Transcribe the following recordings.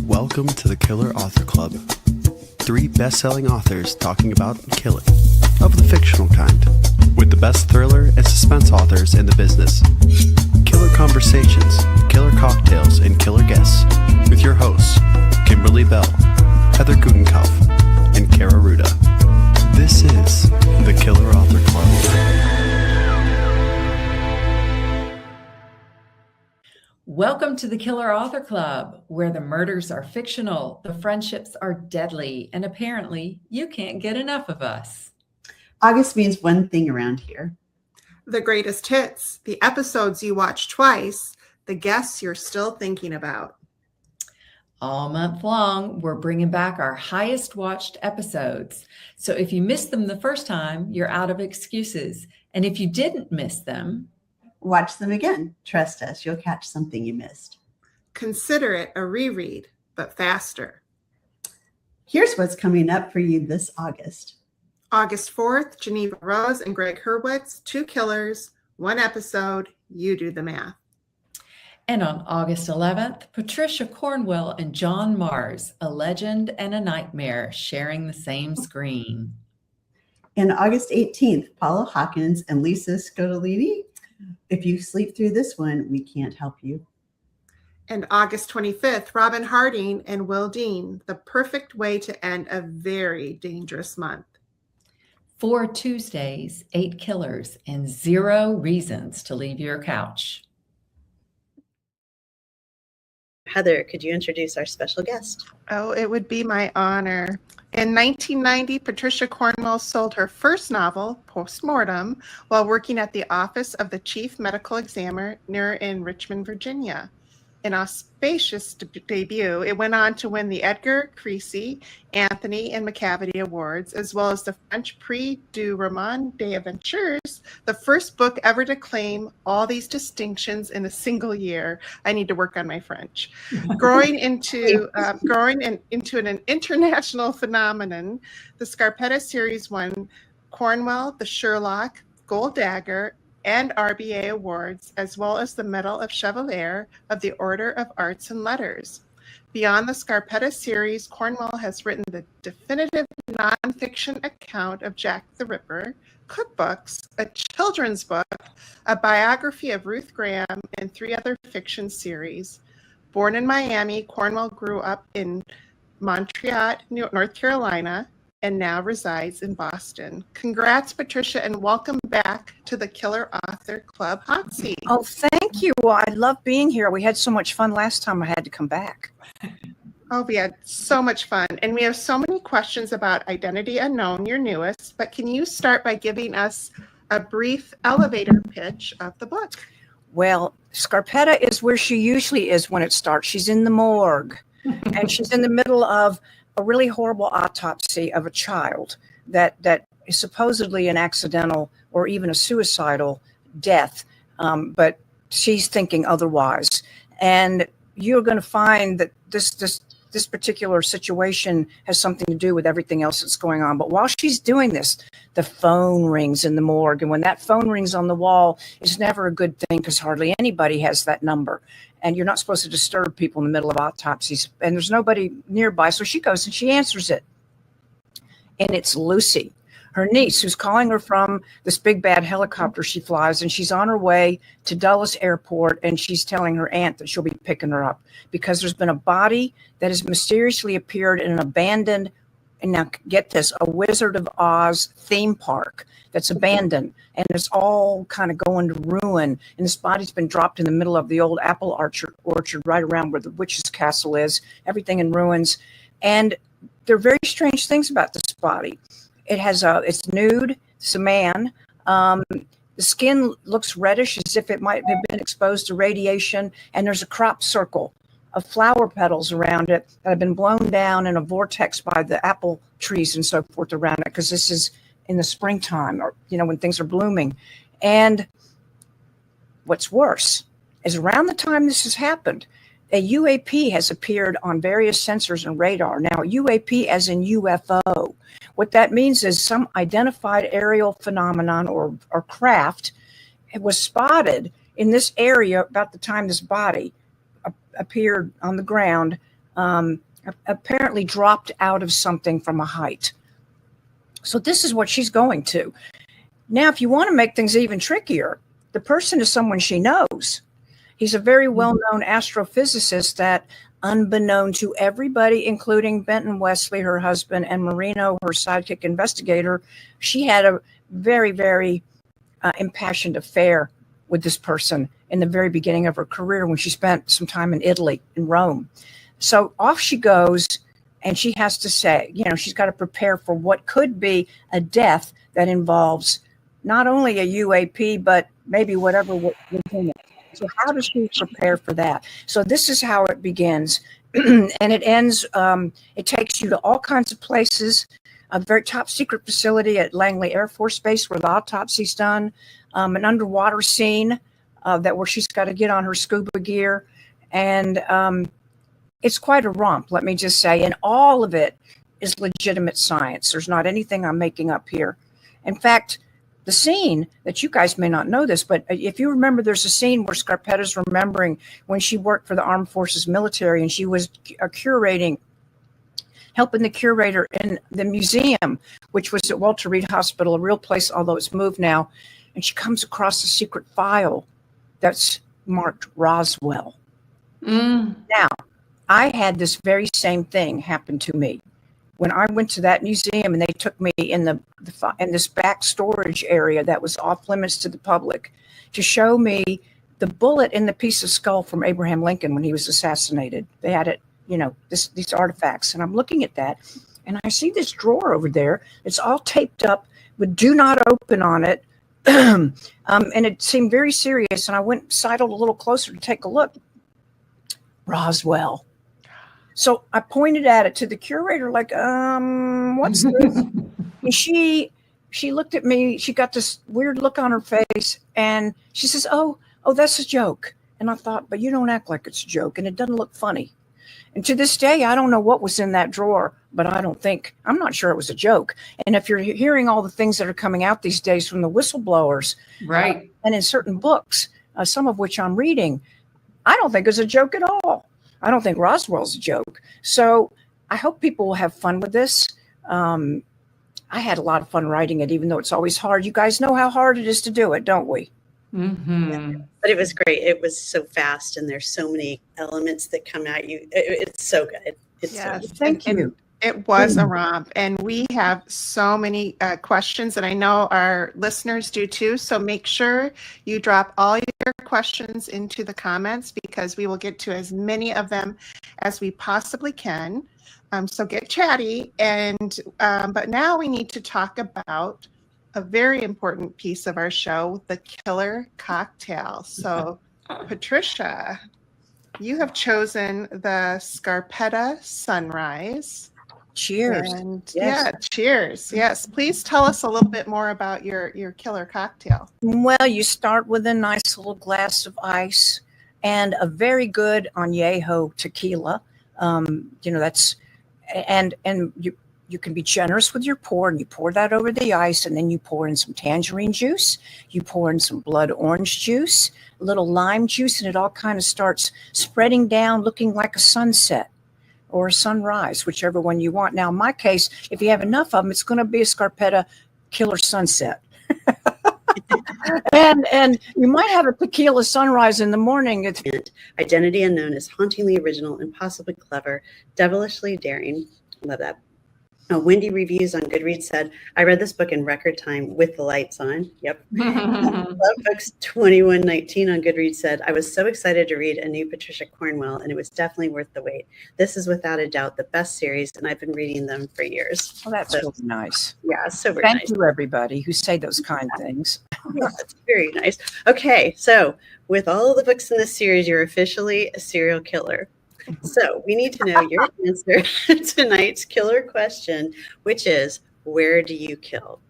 Welcome to the Killer Author Club. 3 best-selling authors talking about killing, of the fictional kind, with the best thriller and suspense authors in the business. Killer conversations, killer cocktails, and killer guests, with your hosts, Kimberly Bell, Heather Gutenkopf, and Kara Ruda. This is the Killer Author Club. Welcome to the Killer Author Club, where the murders are fictional, the friendships are deadly, and apparently you can't get enough of us. August means one thing around here. The greatest hits, the episodes you watch twice, the guests you're still thinking about. All month long, we're bringing back our highest watched episodes. So if you missed them the first time, you're out of excuses. And if you didn't miss them, watch them again. Trust us, you'll catch something you missed. Consider it a reread, but faster. Here's what's coming up for you this August. August 4th, Geneva Rose and Greg Hurwitz, 2 killers, 1 episode, you do the math. And on August 11th, Patricia Cornwell and John Marrs, a legend and a nightmare, sharing the same screen. And August 18th, Paula Hawkins and Lisa Scotolini. If you sleep through this one, we can't help you. And August 25th, Robin Harding and Will Dean, the perfect way to end a very dangerous month. 4 Tuesdays, 8 killers, and 0 reasons to leave your couch. Heather, could you introduce our special guest? Oh, it would be my honor. In 1990, Patricia Cornwell sold her first novel, Postmortem, while working at the office of the chief medical examiner in Richmond, Virginia. An auspicious debut, it went on to win the Edgar, Creasy, Anthony, and McCavity Awards, as well as the French Prix du Roman des Aventures, the first book ever to claim all these distinctions in a single year. I need to work on my French. Growing into an international phenomenon, the Scarpetta series won Cornwell, the Sherlock, Gold Dagger, and RBA Awards, as well as the Medal of Chevalier of the Order of Arts and Letters. Beyond the Scarpetta series, Cornwell has written the definitive nonfiction account of Jack the Ripper, cookbooks, a children's book, a biography of Ruth Graham, and 3 other fiction series. Born in Miami, Cornwell grew up in Montreat, North Carolina, and now resides in Boston. Congrats, Patricia, and welcome back to the Killer Author Club hot seat. Oh, thank you. Well, I love being here. We had so much fun last time I had to come back. Oh, we had so much fun. And we have so many questions about Identity Unknown, your newest, but can you start by giving us a brief elevator pitch of the book? Well, Scarpetta is where she usually is when it starts. She's in the morgue, and she's in the middle of a really horrible autopsy of a child that is supposedly an accidental or even a suicidal death, but she's thinking otherwise. And you're going to find that this particular situation has something to do with everything else that's going on. But while she's doing this, the phone rings in the morgue. And when that phone rings on the wall, it's never a good thing because hardly anybody has that number. And you're not supposed to disturb people in the middle of autopsies. And there's nobody nearby. So she goes and she answers it. And it's Lucy, her niece, who's calling her from this big bad helicopter she flies. And she's on her way to Dulles Airport. And she's telling her aunt that she'll be picking her up because there's been a body that has mysteriously appeared in an abandoned, and now get this, a Wizard of Oz theme park that's abandoned. And it's all kind of going to ruin. And this body's been dropped in the middle of the old apple orchard right around where the witch's castle is, everything in ruins. And there are very strange things about this body. It's nude, it's a man. The skin looks reddish as if it might have been exposed to radiation. And there's a crop circle of flower petals around it that have been blown down in a vortex by the apple trees and so forth around it, because this is in the springtime, or when things are blooming. And what's worse is around the time this has happened, a UAP has appeared on various sensors and radar. Now, UAP as in UFO. What that means is some identified aerial phenomenon or craft was spotted in this area about the time this body appeared on the ground apparently dropped out of something from a height. So this is what she's going to. Now, if you want to make things even trickier, the person is someone she knows. He's a very well-known astrophysicist that, unbeknown to everybody, including Benton Wesley, her husband, and Marino, her sidekick investigator, she had a very, very impassioned affair with this person in the very beginning of her career when she spent some time in Italy, in Rome. So off she goes, and she has to say, she's got to prepare for what could be a death that involves not only a UAP, but maybe whatever within it. So how does she prepare for that? So this is how it begins. And it ends, it takes you to all kinds of places, a very top secret facility at Langley Air Force Base where the autopsy's done, an underwater scene where she's got to get on her scuba gear. And it's quite a romp, let me just say. And all of it is legitimate science. There's not anything I'm making up here. In fact, the scene that you guys may not know this, but if you remember, there's a scene where Scarpetta's remembering when she worked for the Armed Forces military and she was helping the curator in the museum, which was at Walter Reed Hospital, a real place, although it's moved now. And she comes across a secret file that's marked Roswell. Now, I had this very same thing happen to me. When I went to that museum and they took me in this back storage area that was off limits to the public to show me the bullet in the piece of skull from Abraham Lincoln when he was assassinated. They had it, these artifacts. And I'm looking at that and I see this drawer over there. It's all taped up with "do not open" on it. And it seemed very serious. And I sidled a little closer to take a look. Roswell. So I pointed at it to the curator, like, what's this? And she looked at me. She got this weird look on her face, and she says, "Oh, that's a joke." And I thought, but you don't act like it's a joke, and it doesn't look funny. And to this day, I don't know what was in that drawer, but I'm not sure it was a joke. And if you're hearing all the things that are coming out these days from the whistleblowers, right, and in certain books, some of which I'm reading, I don't think it's a joke at all. I don't think Roswell's a joke. So I hope people will have fun with this. I had a lot of fun writing it, even though it's always hard. You guys know how hard it is to do it, don't we? Mm-hmm. Yeah. But it was great. It was so fast, and there's so many elements that come at you. It's so good. It's so good. Thank you. It was a romp, and we have so many questions, and I know our listeners do too. So make sure you drop all your questions into the comments because we will get to as many of them as we possibly can. So get chatty, and but now we need to talk about a very important piece of our show, the killer cocktail. So, Patricia, you have chosen the Scarpetta Sunrise. Cheers. And yes. Yeah, cheers. Yes. Please tell us a little bit more about your killer cocktail. Well, you start with a nice little glass of ice and a very good añejo tequila. That's and you can be generous with your pour, and you pour that over the ice, and then you pour in some tangerine juice, you pour in some blood orange juice, a little lime juice, and it all kind of starts spreading down, looking like a sunset or a sunrise, whichever one you want. Now, in my case, if you have enough of them, it's going to be a Scarpetta killer sunset. and you might have a tequila sunrise in the morning. Identity Unknown is hauntingly original, impossibly clever, devilishly daring. Love that. Wendy Reviews on Goodreads said, "I read this book in record time with the lights on." Yep. Love Books 2119 on Goodreads said, "I was so excited to read a new Patricia Cornwell, and it was definitely worth the wait. This is without a doubt the best series, and I've been reading them for years." Well, that's really nice. Yeah, so very Thank nice. you, everybody who say those kind things. Yeah, that's very nice. Okay, so with all of the books in this series, you're officially a serial killer. So we need to know your answer to tonight's killer question, which is, where do you kill?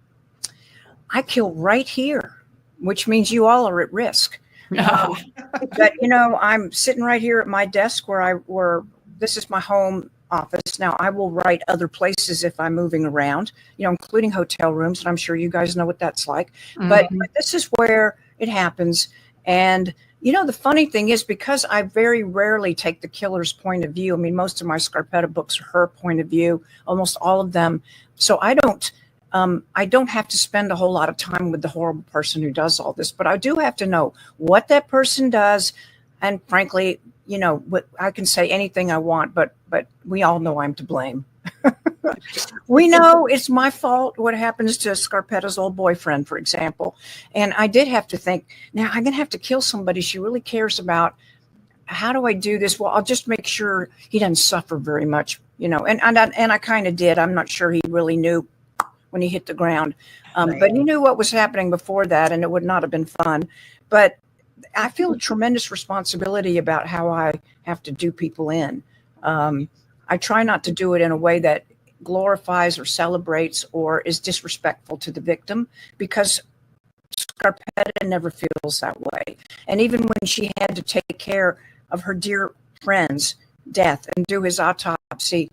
I kill right here, which means you all are at risk. But I'm sitting right here at my desk where this is my home office. Now I will write other places if I'm moving around, including hotel rooms, and I'm sure you guys know what that's like. Mm-hmm. But this is where it happens. And The funny thing is, because I very rarely take the killer's point of view. I mean, most of my Scarpetta books are her point of view, almost all of them. So I don't have to spend a whole lot of time with the horrible person who does all this, but I do have to know what that person does. And frankly, I can say anything I want, but we all know I'm to blame. We know it's my fault what happens to Scarpetta's old boyfriend, for example. And I did have to think, now I'm going to have to kill somebody she really cares about. How do I do this? Well, I'll just make sure he doesn't suffer very much, and I kind of did. I'm not sure he really knew when he hit the ground. But he knew what was happening before that, and it would not have been fun. But I feel a tremendous responsibility about how I have to do people in. I try not to do it in a way that glorifies or celebrates or is disrespectful to the victim, because Scarpetta never feels that way. And even when she had to take care of her dear friend's death and do his autopsy,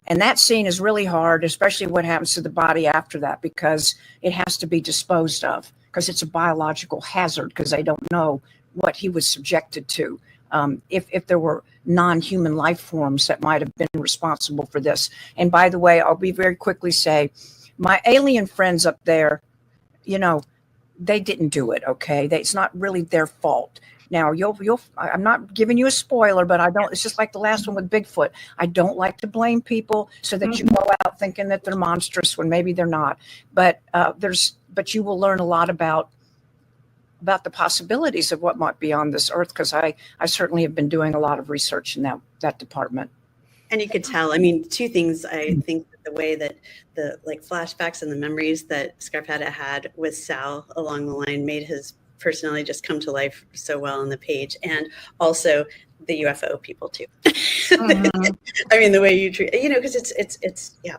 and that scene is really hard, especially what happens to the body after that, because it has to be disposed of, because it's a biological hazard, because they don't know what he was subjected to. If there were non-human life forms that might have been responsible for this. And by the way, I'll be very quickly say, my alien friends up there, they didn't do it. Okay. It's not really their fault. Now I'm not giving you a spoiler, but it's just like the last one with Bigfoot. I don't like to blame people so that you go out thinking that they're monstrous when maybe they're not. But you will learn a lot about the possibilities of what might be on this earth, because I certainly have been doing a lot of research in that department. And you could tell, I mean, two things. I think the way that the flashbacks and the memories that Scarpetta had with Sal along the line made his personality just come to life so well on the page. And also the UFO people too. I mean, the way you treat, because it's yeah.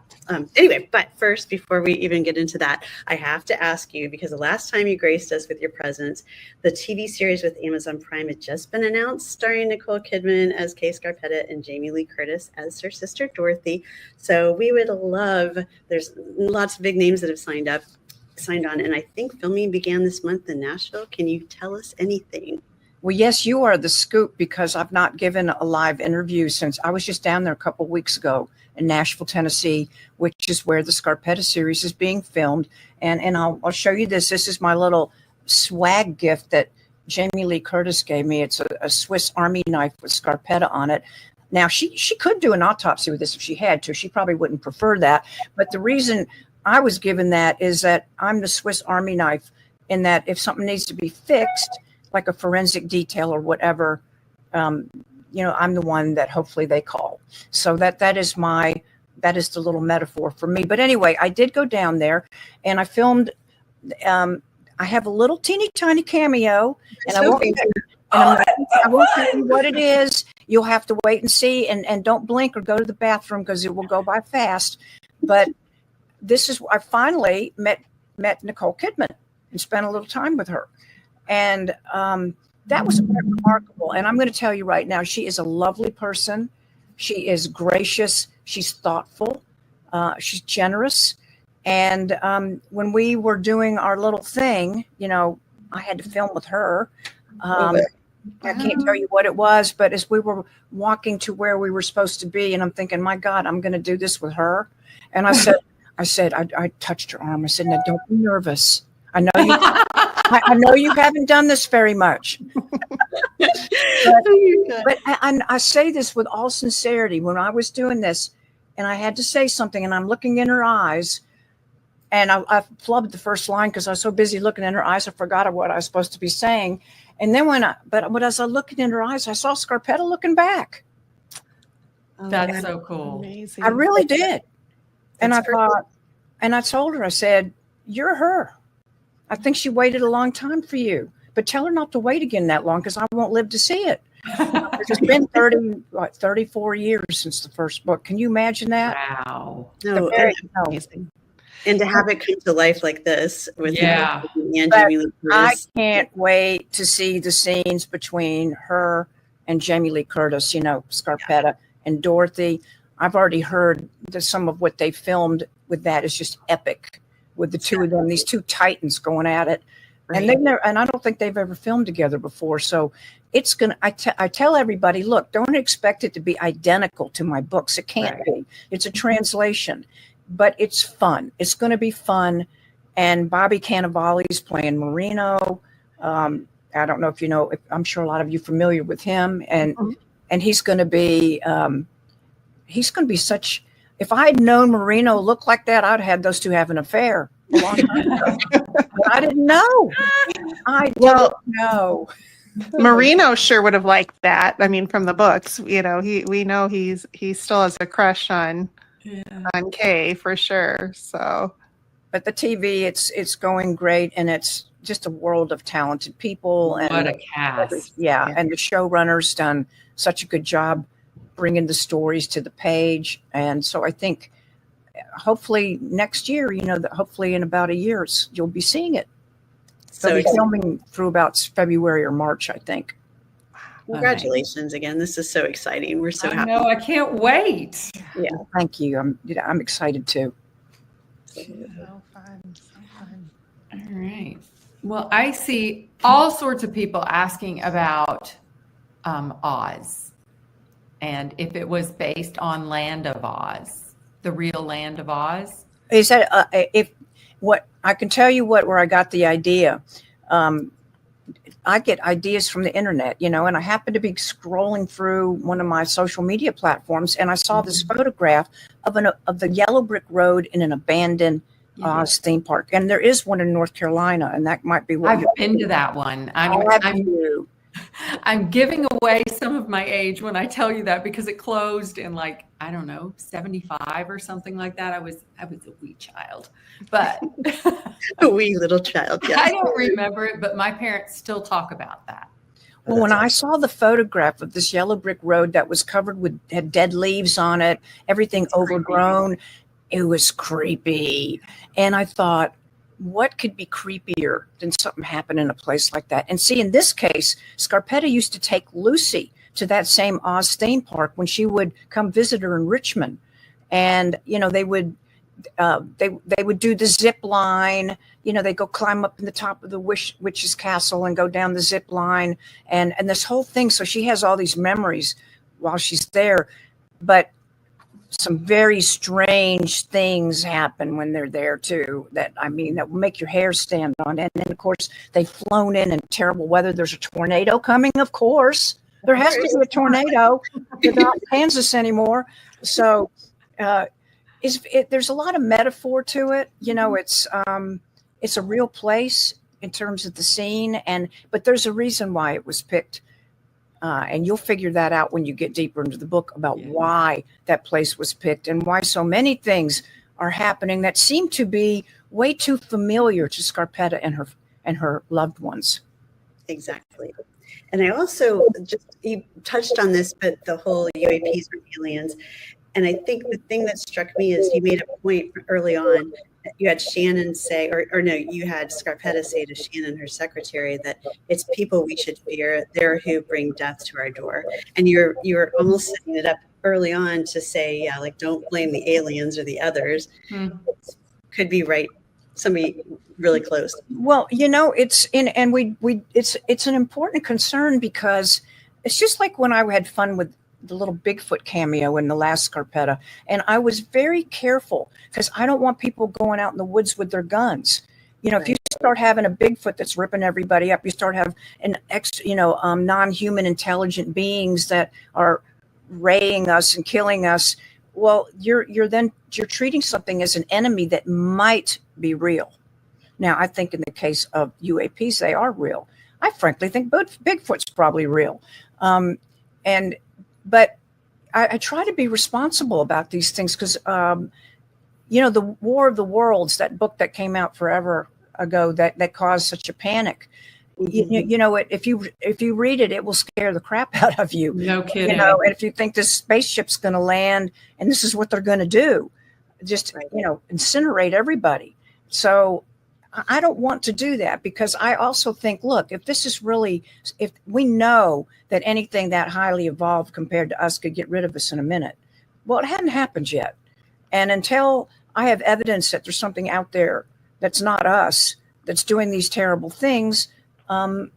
Anyway, but first, before we even get into that, I have to ask you, because the last time you graced us with your presence, the TV series with Amazon Prime had just been announced, starring Nicole Kidman as Kay Scarpetta and Jamie Lee Curtis as her sister Dorothy. So we would love, there's lots of big names that have signed on, and I think filming began this month in Nashville. Can you tell us anything? Well, yes, you are the scoop, because I've not given a live interview since I was just down there a couple of weeks ago in Nashville, Tennessee, which is where the Scarpetta series is being filmed. And I'll show you this. This is my little swag gift that Jamie Lee Curtis gave me. It's a Swiss Army knife with Scarpetta on it. Now, she could do an autopsy with this if she had to. She probably wouldn't prefer that. But the reason I was given that is that I'm the Swiss Army knife, in that if something needs to be fixed, like a forensic detail or whatever, I'm the one that hopefully they call. So that is the little metaphor for me. But anyway, I did go down there and I filmed. I have a little teeny tiny cameo, and I won't tell you what it is. You'll have to wait and see, and don't blink or go to the bathroom, because it will go by fast. But I finally met Nicole Kidman and spent a little time with her. And that was quite remarkable. And I'm going to tell you right now, she is a lovely person. She is gracious. She's thoughtful. She's generous. And when we were doing our little thing, I had to film with her. I can't tell you what it was, but as we were walking to where we were supposed to be, and I'm thinking, my God, I'm going to do this with her. And I said, I touched her arm. I said, now don't be nervous. I know you haven't done this very much, but I say this with all sincerity. When I was doing this and I had to say something, and I'm looking in her eyes, and I flubbed the first line because I was so busy looking in her eyes, I forgot what I was supposed to be saying. And then as I looked in her eyes, I saw Scarpetta looking back. That's so cool. Amazing. I really did. And I thought, and I told her, I said, you're her. I think she waited a long time for you, but tell her not to wait again that long, because I won't live to see it. It's been 34 years since the first book. Can you imagine that? Wow. No, Amazing. and to have it come to life like this with Yeah. and Jamie Lee Curtis. I can't wait to see the scenes between her and Jamie Lee Curtis, Scarpetta and Dorothy. I've already heard that some of what they filmed with that is just epic, with the two of them, these two titans going at it. And they've never, and I don't think they've ever filmed together before. So it's gonna. I tell everybody, look, don't expect it to be identical to my books. It can't be. It's a translation, but it's fun. It's going to be fun. And Bobby Cannavale's playing Marino. I don't know if you know. I'm sure a lot of you are familiar with him, and he's going to be. He's going to be such. If I had known Marino looked like that, I'd have had those two have an affair a long time ago. But I didn't know. I didn't know. Marino sure would have liked that. I mean, from the books, we know he still has a crush on Kay for sure. So, but the TV, it's going great, and it's just a world of talented people. And what a cast! Yeah, and the showrunner's done such a good job bringing the stories to the page, and so I think hopefully next year, hopefully in about a year, you'll be seeing it. They'll be filming through about February or March, I think. Congratulations again. This is so exciting. We're so happy. I can't wait. Yeah, thank you. I'm excited too. so fun. All right. Well, I see all sorts of people asking about Oz. And if it was based on Land of Oz, the real Land of Oz. Is that what I can tell you where I got the idea. I get ideas from the internet, and I happened to be scrolling through one of my social media platforms, and I saw this photograph of the yellow brick road in an abandoned Oz theme park, and there is one in North Carolina, and that might be what I've been to that one. I'm giving away some of my age when I tell you that, because it closed in 75 or something like that. I was a wee child, but a wee little child. Yes. I don't remember it, but my parents still talk about that. Well, when I saw the photograph of this yellow brick road that was had dead leaves on it, everything overgrown, it was creepy. And I thought, what could be creepier than something happen in a place like that? And see, in this case, Scarpetta used to take Lucy to that same Oz theme park when she would come visit her in Richmond. And, they would do the zip line, they go climb up in the top of the witch's castle and go down the zip line and this whole thing. So she has all these memories while she's there, but some very strange things happen when they're there too, that will make your hair stand on end. And then of course they've flown in terrible weather. There's a tornado coming, of course. There has to be a tornado. They're not in Kansas anymore. So there's a lot of metaphor to it. It's a real place in terms of the scene, but there's a reason why it was picked. And you'll figure that out when you get deeper into the book about why that place was picked and why so many things are happening that seem to be way too familiar to Scarpetta and her loved ones. Exactly. And I also you touched on this, but the whole UAPs with aliens. And I think the thing that struck me is you made a point early on. You had Shannon say, or no, you had Scarpetta say to Shannon, her secretary, that it's people we should fear. They're who bring death to our door. And you're almost setting it up early on to say, don't blame the aliens or the others. Could be right. Somebody really close. Well, it's an important concern, because it's just like when I had fun with the little Bigfoot cameo in the last Scarpetta. And I was very careful because I don't want people going out in the woods with their guns. If you start having a Bigfoot that's ripping everybody up, you start having non-human intelligent beings that are raying us and killing us. Well, you're treating something as an enemy that might be real. Now, I think in the case of UAPs, they are real. I frankly think Bigfoot's probably real. But I try to be responsible about these things because, the War of the Worlds, that book that came out forever ago that caused such a panic. If you read it, it will scare the crap out of you. No kidding. And if you think this spaceship's going to land and this is what they're going to do, just incinerate everybody. So I don't want to do that, because I also think, look, if we know that anything that highly evolved compared to us could get rid of us in a minute, well, it hadn't happened yet. And until I have evidence that there's something out there that's not us, that's doing these terrible things, I'm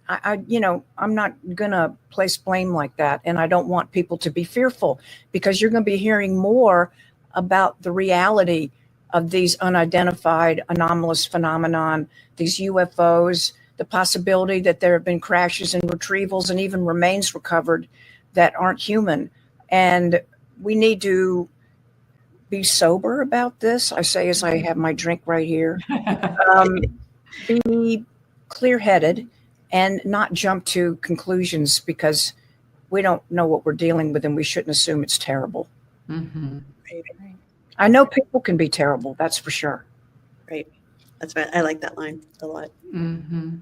not going to place blame like that. And I don't want people to be fearful, because you're going to be hearing more about the reality of these unidentified anomalous phenomenon, these UFOs, the possibility that there have been crashes and retrievals and even remains recovered that aren't human. And we need to be sober about this. I say as I have my drink right here. Be clear-headed and not jump to conclusions because we don't know what we're dealing with, and we shouldn't assume it's terrible. Mm-hmm. I know people can be terrible, that's for sure. Right. That's right. I like that line a lot. Mm-hmm.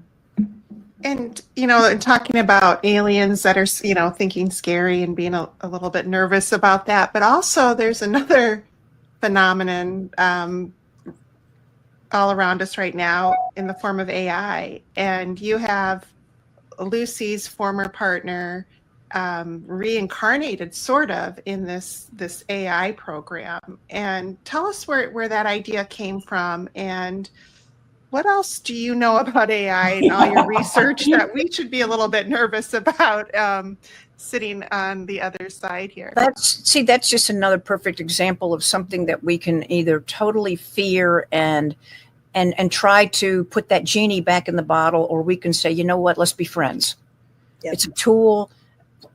And, and talking about aliens that are, thinking scary and being a little bit nervous about that. But also there's another phenomenon all around us right now in the form of AI. And you have Lucy's former partner reincarnated sort of in this AI program. And tell us where that idea came from, and what else do you know about AI and all your research that we should be a little bit nervous about sitting on the other side here? That's just another perfect example of something that we can either totally fear and try to put that genie back in the bottle, or we can say, you know what, let's be friends. Yep. It's a tool.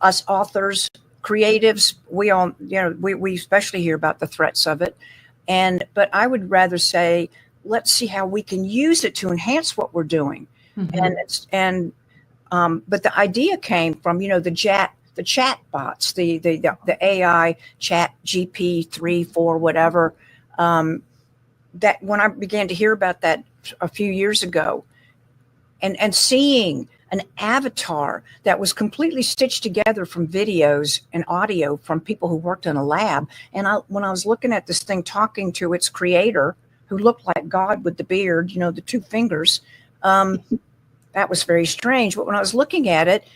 Us authors, creatives, we all, we especially hear about the threats of it. But I would rather say, let's see how we can use it to enhance what we're doing. Mm-hmm. But the idea came from, the chat bots, the AI chat GP3, 4, whatever, that when I began to hear about that a few years ago, and seeing an avatar that was completely stitched together from videos and audio from people who worked in a lab. And when I was looking at this thing talking to its creator, who looked like God with the beard, the 2 fingers, that was very strange. But when I was looking at it,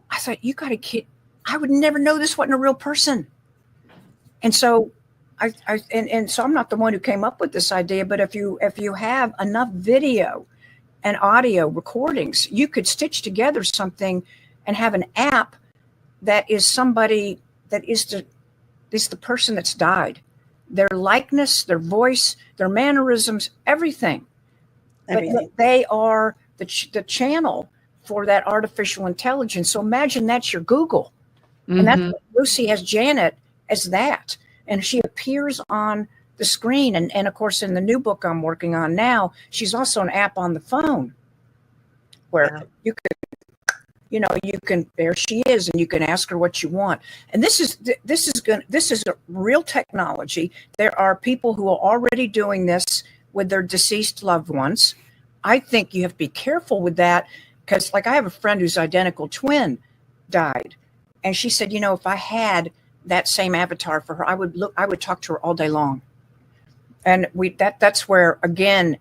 I thought, you got to kid, I would never know this wasn't a real person. And so so I'm not the one who came up with this idea, but if you have enough video and audio recordings, you could stitch together something and have an app that is somebody that is the person that's died. Their likeness, their voice, their mannerisms, everything. But they are the channel for that artificial intelligence. So imagine that's your Google. Mm-hmm. And that's what Lucy has Janet as that. And she appears on the screen. And of course, in the new book I'm working on now, she's also an app on the phone where you can, there she is, and you can ask her what you want. And this is a real technology. There are people who are already doing this with their deceased loved ones. I think you have to be careful with that, because like I have a friend whose identical twin died. And she said, if I had that same avatar for her, I would talk to her all day long. And that's where, again,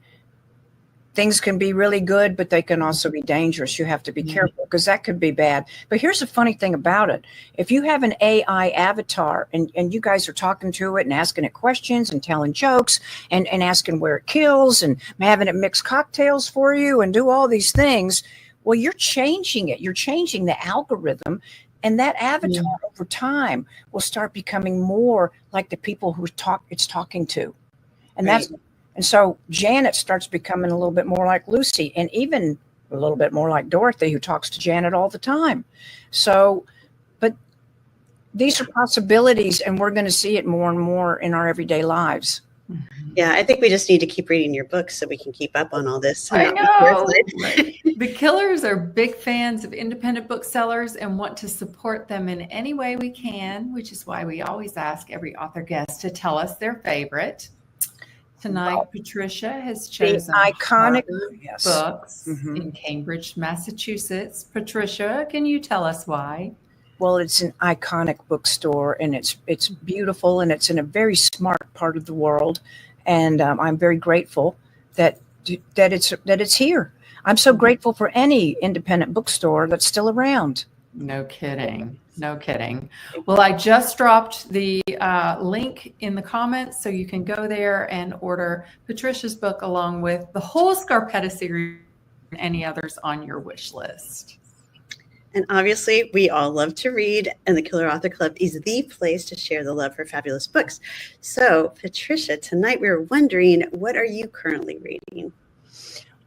things can be really good, but they can also be dangerous. You have to be careful, because that could be bad. But here's the funny thing about it. If you have an AI avatar and you guys are talking to it and asking it questions and telling jokes and asking where it kills and having it mix cocktails for you and do all these things, well, you're changing it. You're changing the algorithm. And that avatar over time will start becoming more like the people who it's talking to. And and so Janet starts becoming a little bit more like Lucy, and even a little bit more like Dorothy, who talks to Janet all the time. So, but these are possibilities, and we're going to see it more and more in our everyday lives. Yeah, I think we just need to keep reading your books so we can keep up on all this. I know. The Killers are big fans of independent booksellers and want to support them in any way we can, which is why we always ask every author guest to tell us their favorite. Tonight, Patricia has chosen iconic books in Cambridge, Massachusetts. Patricia, can you tell us why? Well, it's an iconic bookstore, and it's beautiful, and it's in a very smart part of the world, and I'm very grateful that it's here. I'm so grateful for any independent bookstore that's still around. No kidding. No kidding. Well, I just dropped the link in the comments, so you can go there and order Patricia's book along with the whole Scarpetta series and any others on your wish list. And obviously, we all love to read, and the Killer Author Club is the place to share the love for fabulous books. So, Patricia, tonight we were wondering, what are you currently reading?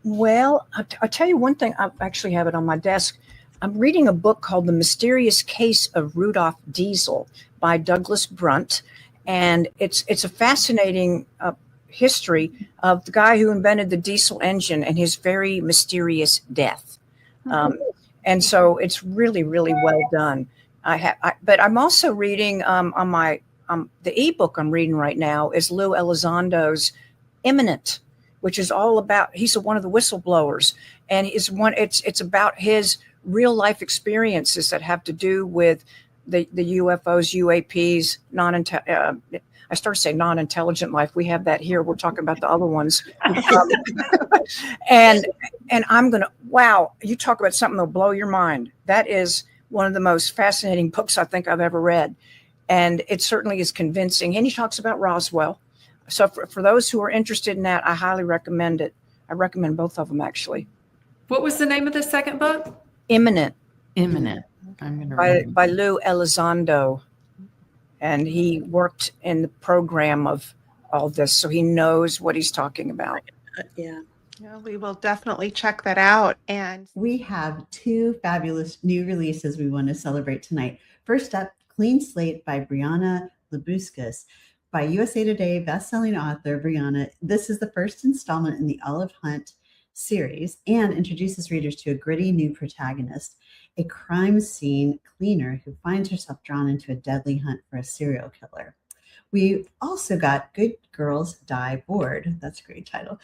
Well, I'll tell you one thing. I actually have it on my desk. I'm reading a book called The Mysterious Case of Rudolph Diesel by Douglas Brunt. And it's a fascinating history of the guy who invented the diesel engine and his very mysterious death. And so it's really, really well done. But I'm also reading on my the ebook I'm reading right now is Lou Elizondo's Imminent, which is all about, he's one of the whistleblowers, and it's about his real life experiences that have to do with the UFOs, UAPs, I started saying non-intelligent life. We have that here. We're talking about the other ones. And I'm going to, wow, you talk about something that'll blow your mind. That is one of the most fascinating books I think I've ever read. And it certainly is convincing. And he talks about Roswell. So for those who are interested in that, I highly recommend it. I recommend both of them, actually. What was the name of the second book? Imminent. Imminent. I'm going to read By Lou Elizondo. And he worked in the program of all this, so he knows what he's talking about. Yeah. Yeah, we will definitely check that out. And We have two fabulous new releases we want to celebrate tonight. First up, Clean Slate by Brianna Labuskis. By USA Today bestselling author Brianna, this is the first installment in the Olive Hunt series and introduces readers to a gritty new protagonist, a crime scene cleaner who finds herself drawn into a deadly hunt for a serial killer. We also got Good Girls Die Bored, that's a great title,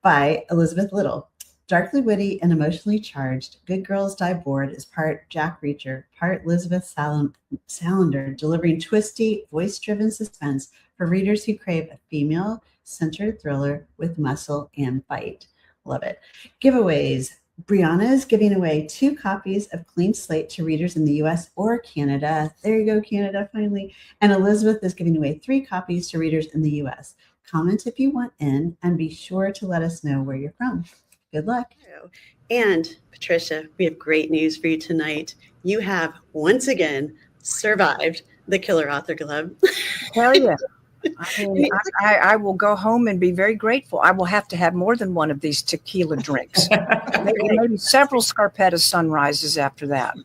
by Elizabeth Little. Darkly witty and emotionally charged, Good Girls Die Bored is part Jack Reacher, part Elizabeth Salander, delivering twisty, voice-driven suspense for readers who crave a female-centered thriller with muscle and bite. Love it. Giveaways. Brianna is giving away 2 copies of Clean Slate to readers in the US or Canada. There you go, Canada, finally. And Elizabeth is giving away 3 copies to readers in the US. Comment if you want in, and be sure to let us know where you're from. Good luck. And Patricia, we have great news for you tonight. You have once again survived the Killer Author Club. Hell yeah. I mean, I will go home and be very grateful. I will have to have more than one of these tequila drinks. maybe several Scarpetta sunrises after that.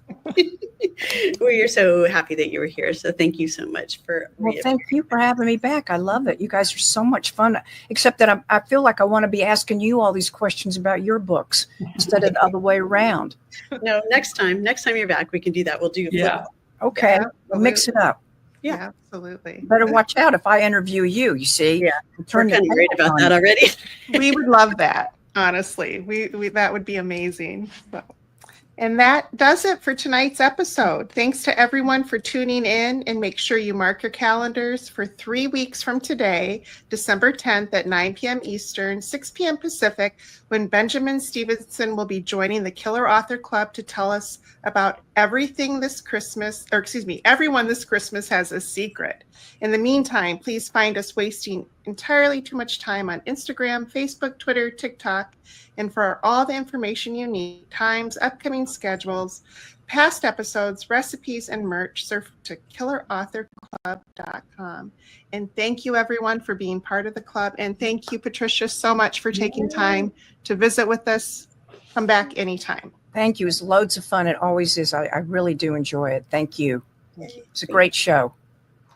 We're so happy that you were here. So thank you so much for. Well, thank you for having me back. I love it. You guys are so much fun. Except that I feel like I want to be asking you all these questions about your books instead of the other way around. No, next time you're back, we can do that. We'll do. Yeah. Okay. We'll mix it up. Yeah, absolutely. Better watch out if I interview you. You see. Yeah. We're kind of worried about that already. We would love that. Honestly, we that would be amazing. So. And that does it for tonight's episode. Thanks to everyone for tuning in, and make sure you mark your calendars for 3 weeks from today, December 10th at 9 p.m. Eastern, 6 p.m. Pacific, when Benjamin Stevenson will be joining the Killer Author Club to tell us about everyone this Christmas has a secret. In the meantime, please find us wasting entirely too much time on Instagram, Facebook, Twitter, TikTok. And for all the information you need, times, upcoming schedules, past episodes, recipes, and merch, surf to killerauthorclub.com. And thank you, everyone, for being part of the club. And thank you, Patricia, so much for taking time to visit with us. Come back anytime. Thank you. It's loads of fun. It always is. I really do enjoy it. Thank you. It's a great show.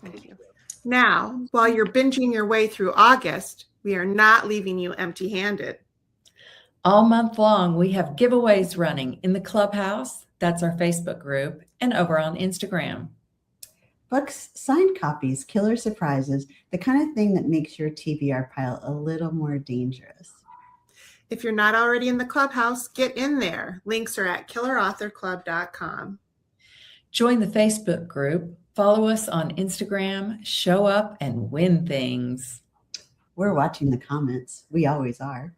Thank you. Now, while you're binging your way through August, we are not leaving you empty-handed. All month long, we have giveaways running in the Clubhouse. That's our Facebook group, and over on Instagram. Books, signed copies, killer surprises, the kind of thing that makes your TBR pile a little more dangerous. If you're not already in the Clubhouse, get in there. Links are at killerauthorclub.com. Join the Facebook group. Follow us on Instagram. Show up and win things. We're watching the comments. We always are.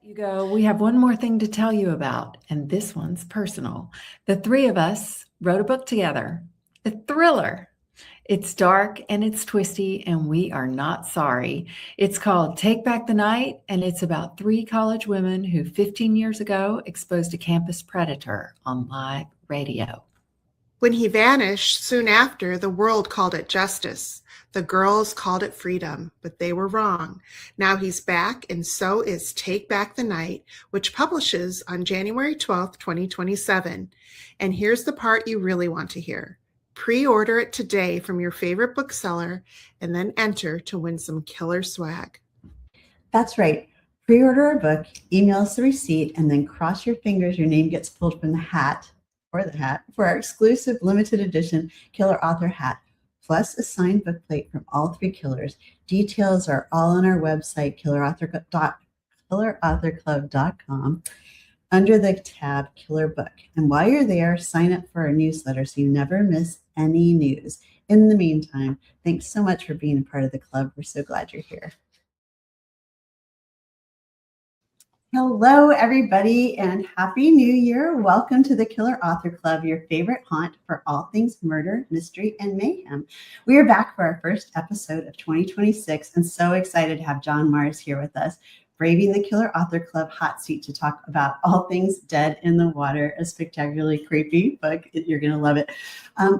You go, we have one more thing to tell you about, and this one's personal. The three of us wrote a book together, a thriller. It's dark and it's twisty, and we are not sorry. It's called Take Back the Night, and it's about three college women who 15 years ago exposed a campus predator on live radio. When he vanished, soon after, the world called it justice. The girls called it freedom, but they were wrong. Now he's back, and so is Take Back the Night, which publishes on January 12th, 2027. And here's the part you really want to hear. Pre-order it today from your favorite bookseller, and then enter to win some killer swag. That's right. Pre-order our book, email us the receipt, and then cross your fingers your name gets pulled from the hat for our exclusive limited edition Killer Author hat, plus a signed bookplate from all three killers. Details are all on our website, killerauthorclub.com, under the tab Killer Book. And while you're there, sign up for our newsletter so you never miss any news. In the meantime, thanks so much for being a part of the club. We're so glad you're here. Hello, everybody, and Happy New Year. Welcome to the Killer Author Club, your favorite haunt for all things murder, mystery, and mayhem. We are back for our first episode of 2026, and so excited to have John Marrs here with us, braving the Killer Author Club hot seat to talk about all things Dead in the Water, a spectacularly creepy book. You're going to love it.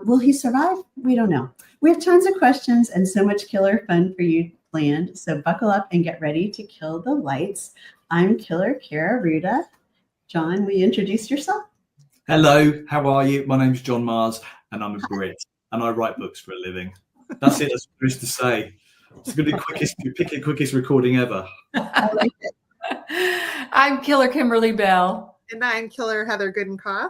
Will he survive? We don't know. We have tons of questions and so much killer fun for you planned, so buckle up and get ready to kill the lights. I'm Killer Kara Ruda. John, will you introduce yourself? Hello, how are you? My name's John Marrs, and I'm a Brit, and I write books for a living. That's it. That's what there is to say. It's going to be the quickest recording ever. I like it. I'm Killer Kimberly Bell. And I'm Killer Heather Goodenkoff.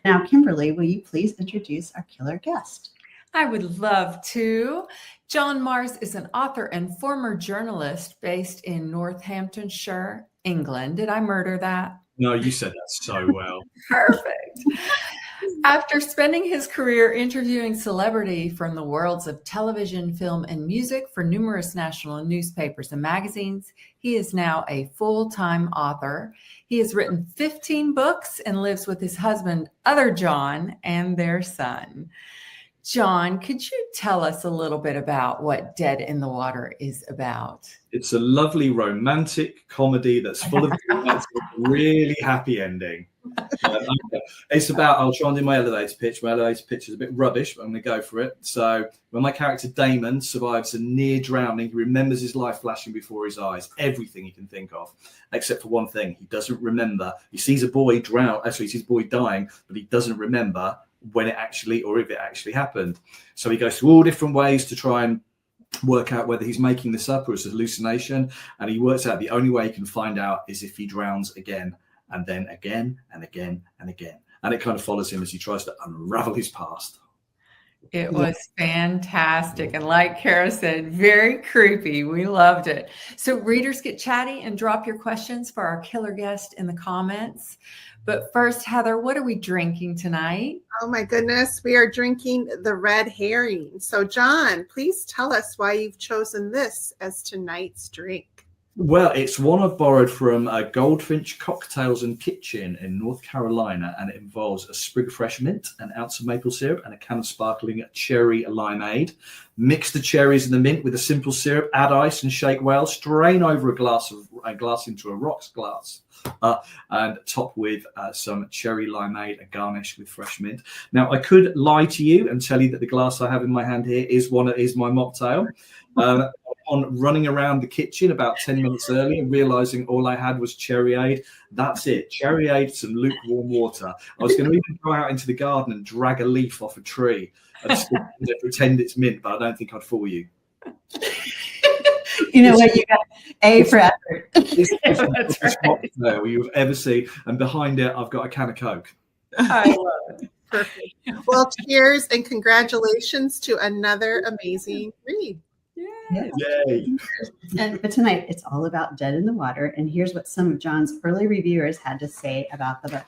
Now, Kimberly, will you please introduce our killer guest? I would love to. John Marrs is an author and former journalist based in Northamptonshire, England. Did I murder that? No, you said that so well. Perfect. After spending his career interviewing celebrity from the worlds of television, film, and music for numerous national newspapers and magazines, he is now a full-time author. He has written 15 books and lives with his husband, other John, and their son. John, could you tell us a little bit about what Dead in the Water is about? It's a lovely romantic comedy that's full of a really happy ending. It's about, I'll try and do my elevator pitch. My elevator pitch is a bit rubbish, but I'm going to go for it. So when my character Damon survives a near drowning, he remembers his life flashing before his eyes, everything he can think of, except for one thing. He doesn't remember. He sees a boy drown. Actually, he sees a boy dying, but he doesn't remember when it actually, or if it actually happened. So he goes through all different ways to try and work out whether he's making this up or it's a hallucination. And he works out the only way he can find out is if he drowns again, and then again, and again, and again. And it kind of follows him as he tries to unravel his past. It was fantastic. And like Kara said, very creepy. We loved it. So readers, get chatty and drop your questions for our killer guest in the comments. But first, Heather, what are we drinking tonight? Oh my goodness, we are drinking the red herring. So John, please tell us why you've chosen this as tonight's drink. Well, it's one I've borrowed from Goldfinch Cocktails and Kitchen in North Carolina, and it involves a sprig of fresh mint, an ounce of maple syrup, and a can of sparkling cherry limeade. Mix the cherries and the mint with a simple syrup, add ice and shake well, strain over a glass into a rocks glass, and top with some cherry limeade and garnish with fresh mint. Now, I could lie to you and tell you that the glass I have in my hand here is my mocktail. On running around the kitchen about 10 minutes early and realizing all I had was cherryade. That's it. Cherryade, some lukewarm water. I was going to even go out into the garden and drag a leaf off a tree and pretend it's mint, but I don't think I'd fool you. You know what? You got A for effort. It's the best mocktail you've ever seen. And behind it, I've got a can of Coke. I love it. Perfect. Well, cheers and congratulations to another amazing read. Yay. Yay. But tonight, it's all about Dead in the Water. And here's what some of John's early reviewers had to say about the book.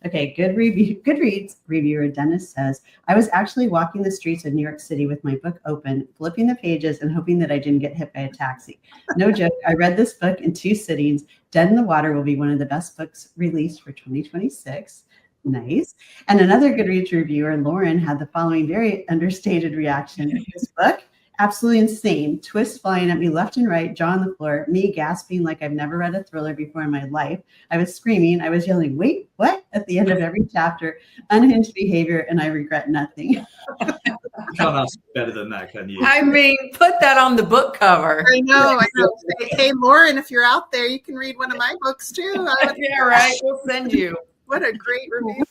Okay, Goodreads reviewer Dennis says, I was actually walking the streets of New York City with my book open, flipping the pages and hoping that I didn't get hit by a taxi. No joke, I read this book in 2 sittings. Dead in the Water will be one of the best books released for 2026. Nice. And another Goodreads reviewer, Lauren, had the following very understated reaction to this book. Absolutely insane. Twists flying at me left and right, jaw on the floor, me gasping like I've never read a thriller before in my life. I was screaming. I was yelling, wait, what? At the end of every chapter, unhinged behavior, and I regret nothing. You can't ask better than that, can you? I mean, put that on the book cover. I know. Hey, Lauren, if you're out there, you can read one of my books too. Yeah, right. We'll send you. What a great review.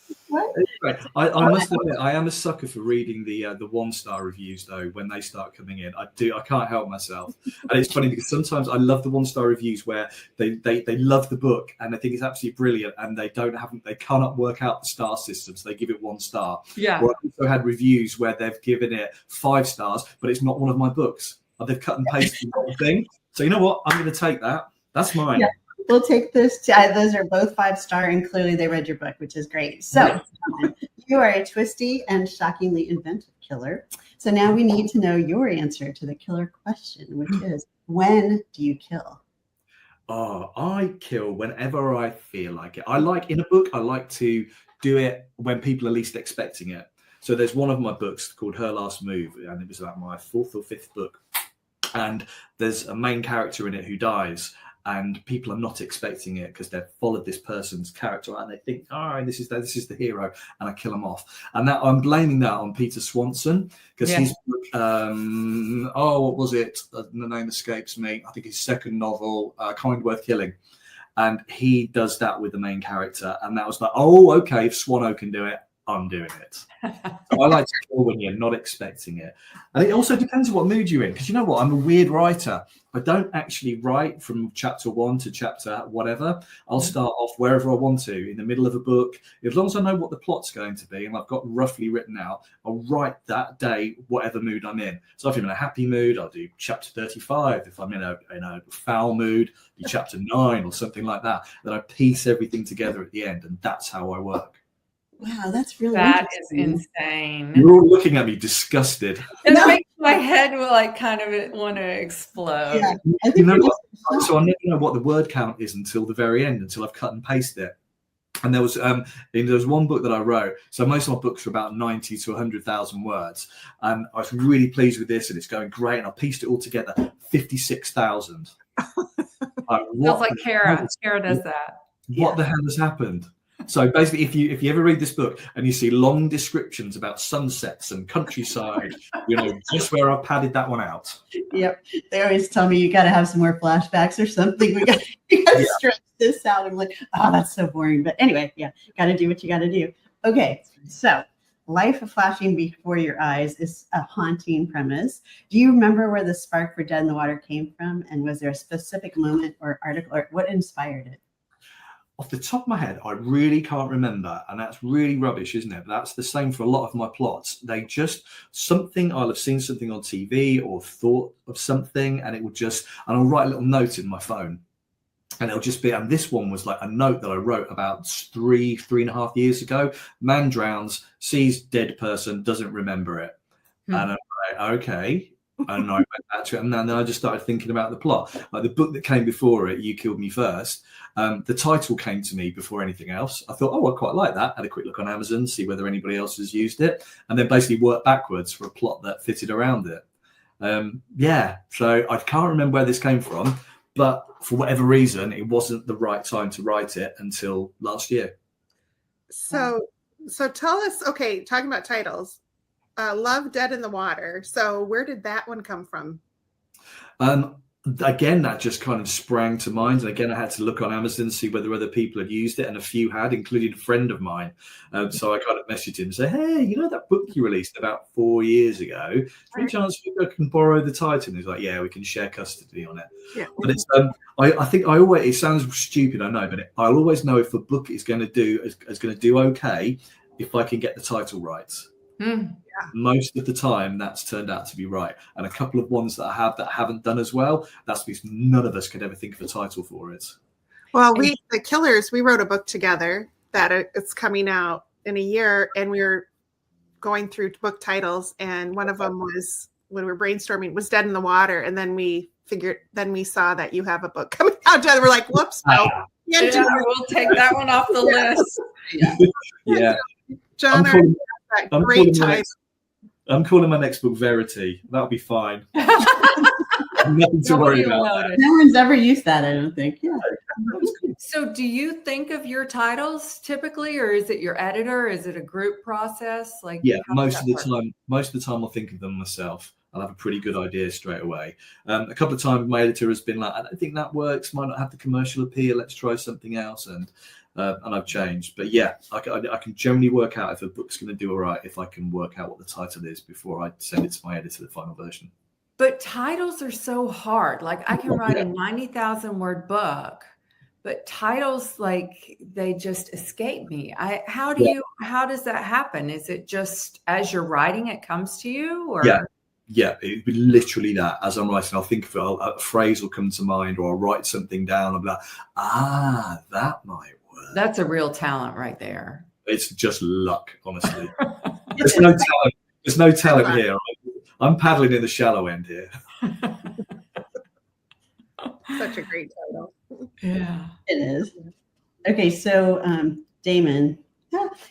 I must admit, I am a sucker for reading the 1-star reviews though. When they start coming in, I can't help myself. And it's funny because sometimes I love the 1-star reviews where they love the book and they think it's absolutely brilliant, and they cannot work out the star system, so they give it 1 star. Yeah. Or I've also had reviews where they've given it 5 stars, but it's not one of my books. They've cut and pasted the whole thing. So you know what? I'm going to take that. That's mine. Yeah. We'll take this. Those are both 5-star, and clearly they read your book, which is great. So you are a twisty and shockingly inventive killer. So now we need to know your answer to the killer question, which is, when do you kill? Oh, I kill whenever I feel like it. In a book, I like to do it when people are least expecting it. So there's one of my books called Her Last Move, and it was about my 4th or 5th book. And there's a main character in it who dies. And people are not expecting it because they've followed this person's character and they think, oh, this is the hero, and I kill them off. And that I'm blaming that on Peter Swanson because his book, what was it? The name escapes me. I think his 2nd novel, Kind Worth Killing. And he does that with the main character. And that was like, oh, okay, if Swano can do it, I'm doing it. So I like to kill when you're not expecting it. And it also depends on what mood you're in. Because you know what? I'm a weird writer. I don't actually write from chapter 1 to chapter whatever. I'll start off wherever I want to, in the middle of a book. As long as I know what the plot's going to be and I've got roughly written out, I'll write that day, whatever mood I'm in. So if I'm in a happy mood, I'll do chapter 35. If I'm in a foul mood, do chapter 9 or something like that. Then I piece everything together at the end, and that's how I work. Wow, that's really That is insane. You're all looking at me disgusted. And it makes my head kind of want to explode. Yeah, so I never know what the word count is until the very end, until I've cut and pasted it. And there was one book that I wrote. So most of my books are about 90 to 100,000 words. And I was really pleased with this, and it's going great. And I pieced it all together, 56,000. Sounds like Kara. Kara does that. What the hell has happened? So basically, if you ever read this book and you see long descriptions about sunsets and countryside, just where I padded that one out. Yep. They always tell me you got to have some more flashbacks or something. You got to stretch this out. I'm like, oh, that's so boring. But anyway, got to do what you got to do. Okay. So life flashing before your eyes is a haunting premise. Do you remember where the spark for Dead in the Water came from? And was there a specific moment or article, or what inspired it? Off the top of my head, I really can't remember, and that's really rubbish, isn't it? But that's the same for a lot of my plots. I'll have seen something on TV or thought of something, and and I'll write a little note in my phone, and it'll just be, and this one was like a note that I wrote about 3.5 years ago. Man drowns, sees dead person, doesn't remember it. And I'm like, okay. And I went back to it, and then I just started thinking about the plot. Like the book that came before it, You Killed Me First, the title came to me before anything else. I thought, I quite like that. Had a quick look on Amazon, see whether anybody else has used it, and then basically worked backwards for a plot that fitted around it. So I can't remember where this came from, but for whatever reason, it wasn't the right time to write it until last year. So tell us, talking about titles, Love, Dead in the Water. So where did that one come from? Again, that just kind of sprang to mind. And again, I had to look on Amazon, see whether other people had used it. And a few had, including a friend of mine. So I kind of messaged him and said, hey, that book you released about 4 years ago, any chance I can borrow the title? And he's like, yeah, we can share custody on it. Yeah. But it's, I think it sounds stupid, I know, but I'll always know if a book is going to do okay if I can get the title right. Most of the time that's turned out to be right, and a couple of ones that I have that haven't done as well, that's because none of us could ever think of a title for it. Well, the Killers, we wrote a book together, that it's coming out in a year, and we were going through book titles, and one of them was, when we were brainstorming, was Dead in the Water, and then we saw that you have a book coming out, and we're like, whoops, no. Yeah, we'll take that one off the list. Yeah. John, that great title. I'm calling my next book Verity. That'll be fine. Nothing to worry about. No one's ever used that, I don't think. Yeah. So do you think of your titles typically, or is it your editor? Is it a group process? Like, yeah, most of the time I'll think of them myself. I'll have a pretty good idea straight away. A couple of times my editor has been like, I don't think that works, might not have the commercial appeal, let's try something else. And I've changed. But yeah, I can generally work out if a book's going to do all right if I can work out what the title is before I send it to my editor, the final version. But titles are so hard. Like, I can write a 90,000 word book, but titles, like, they just escape me. How does that happen? Is it just as you're writing it comes to you? Or? Yeah, it'd be literally that. As I'm writing, I'll think of it, a phrase will come to mind, or I'll write something down. I'll be like, that might work. That's a real talent right there. It's just luck, honestly. There's no talent. There's no talent here. I'm paddling in the shallow end here. Such a great title. Yeah, it is. Okay, so Damon,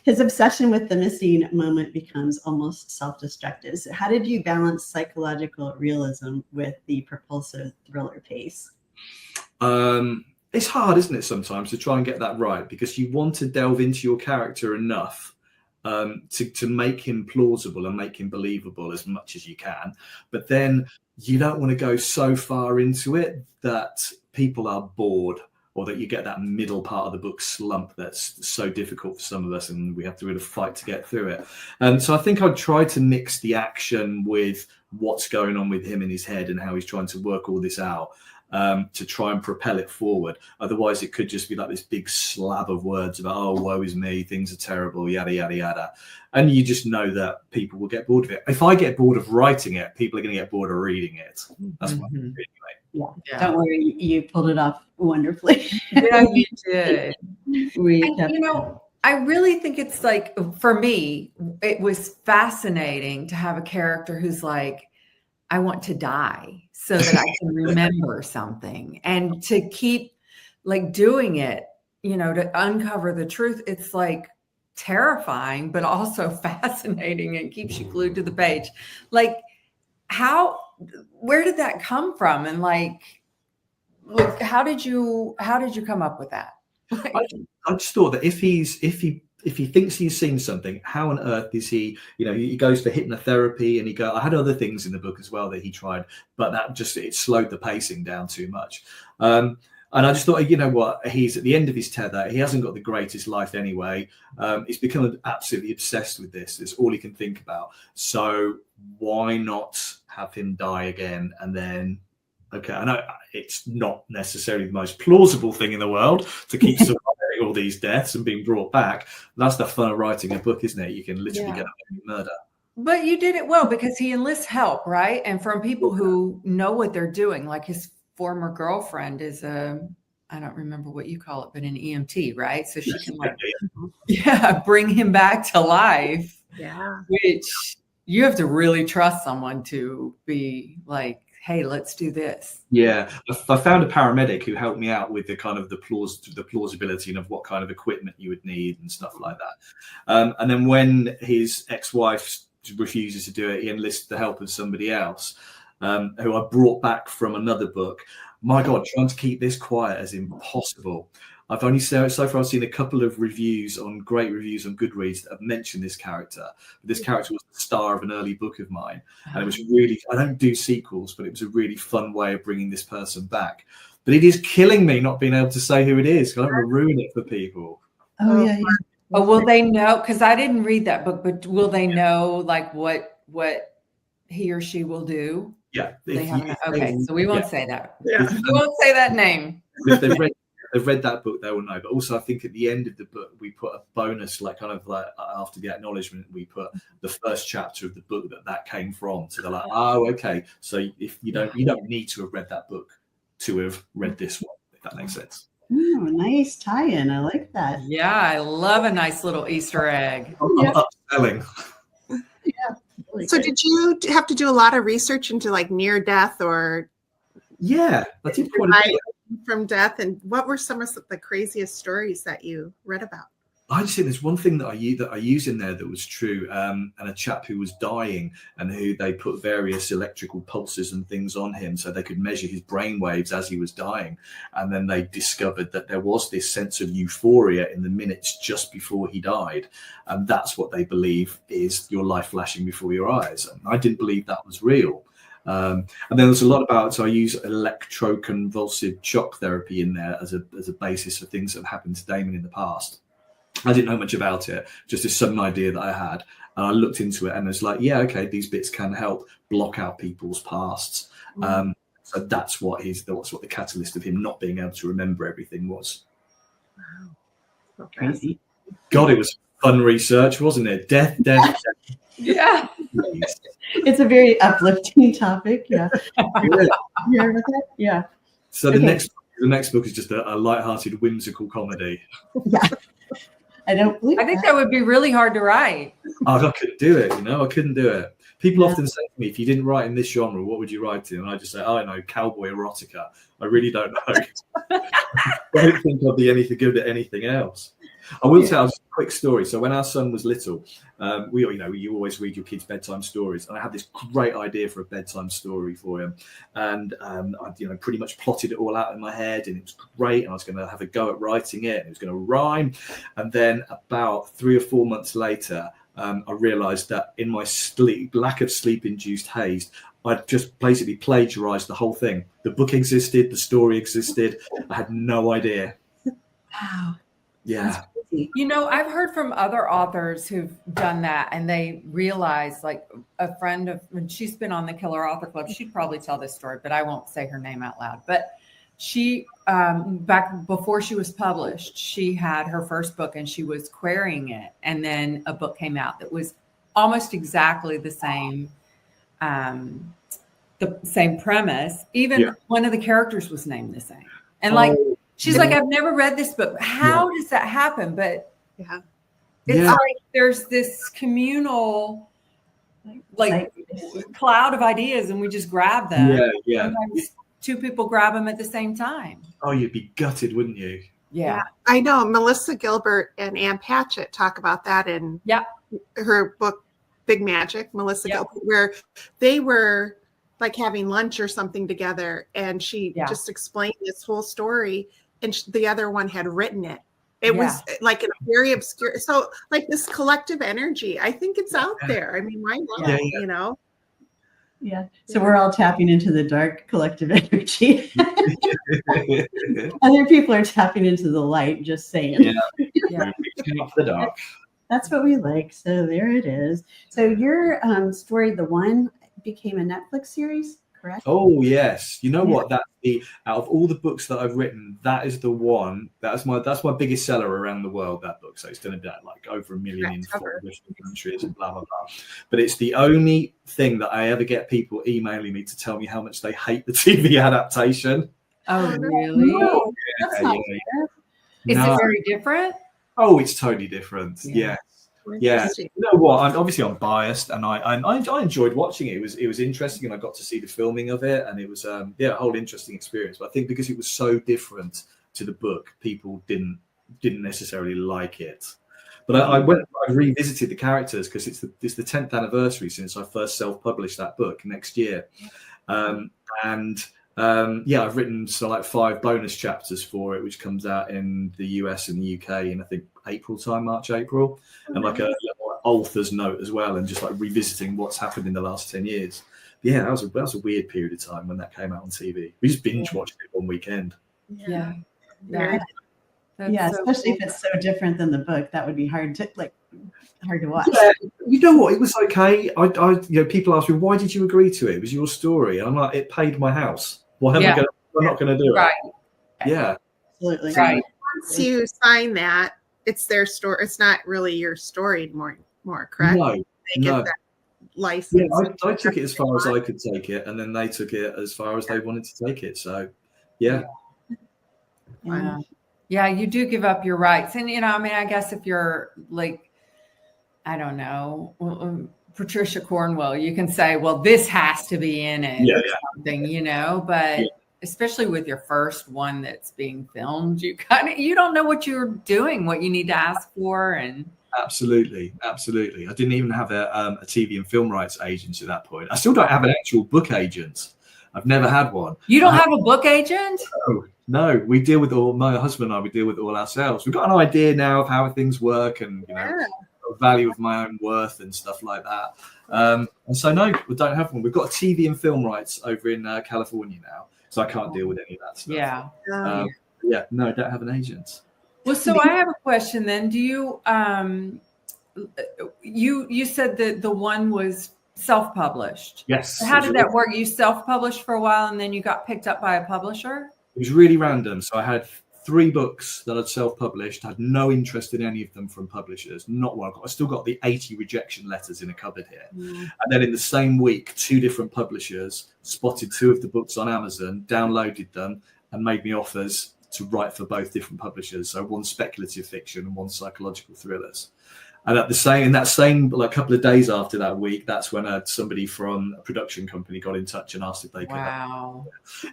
his obsession with the missing moment becomes almost self-destructive. So how did you balance psychological realism with the propulsive thriller pace? It's hard, isn't it, sometimes to try and get that right, because you want to delve into your character enough to make him plausible and make him believable as much as you can. But then you don't want to go so far into it that people are bored, or that you get that middle part of the book slump that's so difficult for some of us, and we have to really fight to get through it. And so I think I'd try to mix the action with what's going on with him in his head and how he's trying to work all this out, to try and propel it forward. Otherwise, it could just be like this big slab of words about, oh, woe is me, things are terrible, yada, yada, yada. And you just know that people will get bored of it. If I get bored of writing it, people are going to get bored of reading it. That's what I'm doing anyway. Yeah. Don't worry, you pulled it off wonderfully. Yeah, you did. I really think it's like, for me, it was fascinating to have a character who's like, I want to die so that I can remember something, and to keep like doing it, to uncover the truth. It's like terrifying, but also fascinating, and keeps you glued to the page. Like, where did that come from? And like how did you come up with that? I just thought that if he thinks he's seen something, how on earth is he, he goes for hypnotherapy, and I had other things in the book as well that he tried, but it slowed the pacing down too much. And I just thought, what, he's at the end of his tether. He hasn't got the greatest life anyway. He's become absolutely obsessed with this. It's all he can think about. So why not have him die again? And then, okay, I know it's not necessarily the most plausible thing in the world to keep surviving all these deaths and being brought back. That's the fun of writing a book, isn't it? You can literally get a murder. But you did it well, because he enlists help, right? And from people who know what they're doing, like his former girlfriend is I don't remember what you call it, but an EMT, right? So she can bring him back to life. Yeah. Which you have to really trust someone to be like, hey, let's do this. Yeah, I found a paramedic who helped me out with the kind of the plausibility and of what kind of equipment you would need and stuff like that. And then when his ex-wife refuses to do it, he enlists the help of somebody else, who I brought back from another book. My God, trying to keep this quiet is impossible. I've only so far I've seen a couple of great reviews on Goodreads that have mentioned this character. This character was the star of an early book of mine, and it was really, I don't do sequels, but it was a really fun way of bringing this person back. But it is killing me not being able to say who it is, because I don't want to ruin it for people. Oh yeah. Oh, will they know? Because I didn't read that book, but will they know like what he or she will do? Yeah. So we won't say that. Yeah. We won't say that name. If they've read that book, they will know. But also, I think at the end of the book, we put a bonus, like kind of like after the acknowledgement, we put the first chapter of the book that came from. So they're like, oh, okay. So if you don't need to have read that book to have read this one, if that makes sense. Oh, nice tie-in. I like that. Yeah, I love a nice little Easter egg. I'm upselling. Really So good. did you have to do a lot of research into like near death or Yeah, I did quite a bit. from death? And what were some of the craziest stories that you read about? I just think there's one thing that I use in there that was true, and a chap who was dying and who they put various electrical pulses and things on him so they could measure his brain waves as he was dying, and then they discovered that there was this sense of euphoria in the minutes just before he died, and that's what they believe is your life flashing before your eyes. And I didn't believe that was real. And then there's a lot about, so I use electroconvulsive shock therapy in there as a basis for things that have happened to Damon in the past. I didn't know much about it, just this sudden idea that I had. And I looked into it and it's like, yeah, okay, these bits can help block out people's pasts. So that's what the catalyst of him not being able to remember everything was. Wow. Crazy. God, it was fun research, wasn't it? Death. Yeah. It's a very uplifting topic. Yeah. Yeah. You heard about that? Yeah. So the Okay. next book is just a light-hearted, whimsical comedy. Yeah. I don't believe I think that would be really hard to write. I couldn't do it, I couldn't do it. People Yeah. often say to me, if you didn't write in this genre, what would you write in? And I just say, oh, I know, cowboy erotica. I really don't know. I don't think I'd be anything good at anything else. I will tell a quick story. So when our son was little, you always read your kids bedtime stories, and I had this great idea for a bedtime story for him, and I pretty much plotted it all out in my head, and it was great. And I was going to have a go at writing it. And it was going to rhyme, and then about 3 or 4 months later, I realised that in my lack of sleep-induced haze, I'd just basically plagiarised the whole thing. The book existed, the story existed. I had no idea. Wow. Yeah. I've heard from other authors who've done that, and they realize, like a friend of, and she's been on the Killer Author Club. She'd probably tell this story, but I won't say her name out loud. But she, back before she was published, she had her first book and she was querying it. And then a book came out that was almost exactly the same premise. Even one of the characters was named the same. And she's like, I've never read this book. How does that happen? But it's like there's this communal cloud of ideas, and we just grab them. Yeah. Sometimes 2 people grab them at the same time. Oh, you'd be gutted, wouldn't you? Yeah. I know Melissa Gilbert and Ann Patchett talk about that in her book, Big Magic, Melissa Gilbert, where they were like having lunch or something together, and she just explained this whole story, and the other one had written it. It was like a very obscure, so like this collective energy, I think it's out there. I mean, why not? Yeah. So we're all tapping into the dark collective energy. Other people are tapping into the light, just saying. Reaching up the dark. That's what we like. So there it is. So your story, The One, became a Netflix series, correct? Oh yes. You know what? That's out of all the books that I've written, that is the one. That's my biggest seller around the world. That book. So it's done like over 1 million in 4 different countries and blah blah blah. But it's the only thing that I ever get people emailing me to tell me how much they hate the TV adaptation. Oh really? No, that's not fair. Is it very different? Oh, it's totally different. Yeah. You know what? I'm biased, and I enjoyed watching it. It was interesting, and I got to see the filming of it, and it was a whole interesting experience. But I think because it was so different to the book, people didn't necessarily like it. But I revisited the characters because it's the 10th anniversary since I first self-published that book next year, I've written 5 bonus chapters for it, which comes out in the US and the UK in I think March, April, and like a author's note as well, and just like revisiting what's happened in the last 10 years. But that was a weird period of time when that came out on TV. We just binge watched it one weekend. Yeah. Especially if it's so different than the book, that would be hard to watch. Yeah, you know what? It was okay. People ask me, why did you agree to it? It was your story. And I'm like, it paid my house. Why am I not going to do it? Right. Yeah. Absolutely. Right. Once you sign that, it's their story. It's not really your story more, correct? No. They get that license. Yeah, I took it as far as I could take it, and then they took it as far as they wanted to take it. So, yeah. Yeah. Yeah, you do give up your rights. And, I mean, I guess if you're like, I don't know, Patricia Cornwell, you can say, well, this has to be in it or something, but especially with your first one that's being filmed, you don't know what you're doing, what you need to ask for. And Absolutely. I didn't even have a TV and film rights agent at that point. I still don't have an actual book agent. I've never had one. You don't have a book agent? No, we deal with my husband and I, we deal with it all ourselves. We've got an idea now of how things work and, the value of my own worth and stuff like that. And so, no, we don't have one. We've got TV and film rights over in California now. So I can't deal with any of that stuff. Yeah. No, I don't have an agent. Well, so I have a question then. Do you, you said that the one was self-published. Yes. How did that work? You self-published for a while and then you got picked up by a publisher? It was really random. So I had 3 books that I'd self-published, had no interest in any of them from publishers, not one. I still got the 80 rejection letters in a cupboard here. And then in the same week, 2 different publishers spotted 2 of the books on Amazon, downloaded them and made me offers to write for both different publishers. So one speculative fiction and one psychological thrillers. And in that same couple of days after that week, that's when somebody from a production company got in touch and asked if they could. Wow.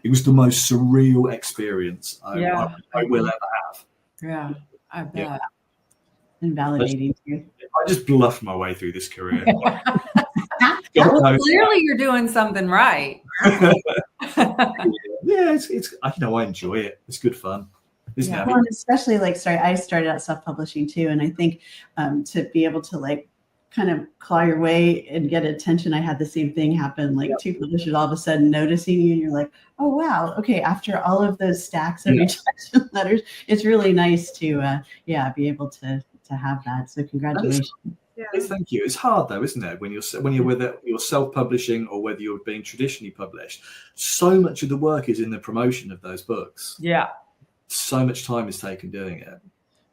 It was the most surreal experience I will ever have. Yeah, I bet. Yeah. And validating too. I just bluffed my way through this career. Well, clearly you're doing something right. Yeah, it's I enjoy it. It's good fun. Well, and especially I started out self-publishing too, and I think to be able to kind of claw your way and get attention, I had the same thing happen. 2 publishers all of a sudden noticing you, and you're like, oh wow, okay. After all of those stacks of rejection letters, it's really nice to be able to have that. So congratulations. Thank you. It's hard though, isn't it? When you're whether you're self-publishing or whether you're being traditionally published, so much of the work is in the promotion of those books. Yeah. So much time is taken doing it.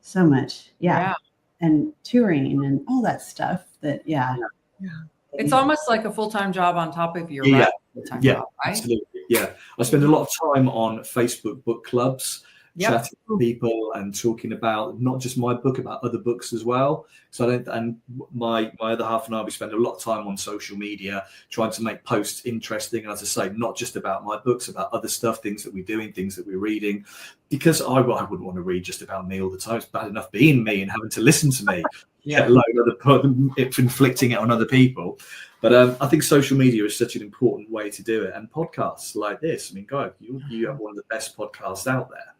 So much. Yeah. And touring and all that stuff It's almost like a full-time job on top of your full-time job, right? Absolutely. Yeah. I spend a lot of time on Facebook book clubs, chatting with people and talking about not just my book, about other books as well. And my other half and I, we spend a lot of time on social media trying to make posts interesting. And as I say, not just about my books, about other stuff, things that we're doing, things that we're reading, because I wouldn't want to read just about me all the time. It's bad enough being me and having to listen to me, let alone inflicting it on other people. But I think social media is such an important way to do it. And podcasts like this, I mean, God, you have one of the best podcasts out there.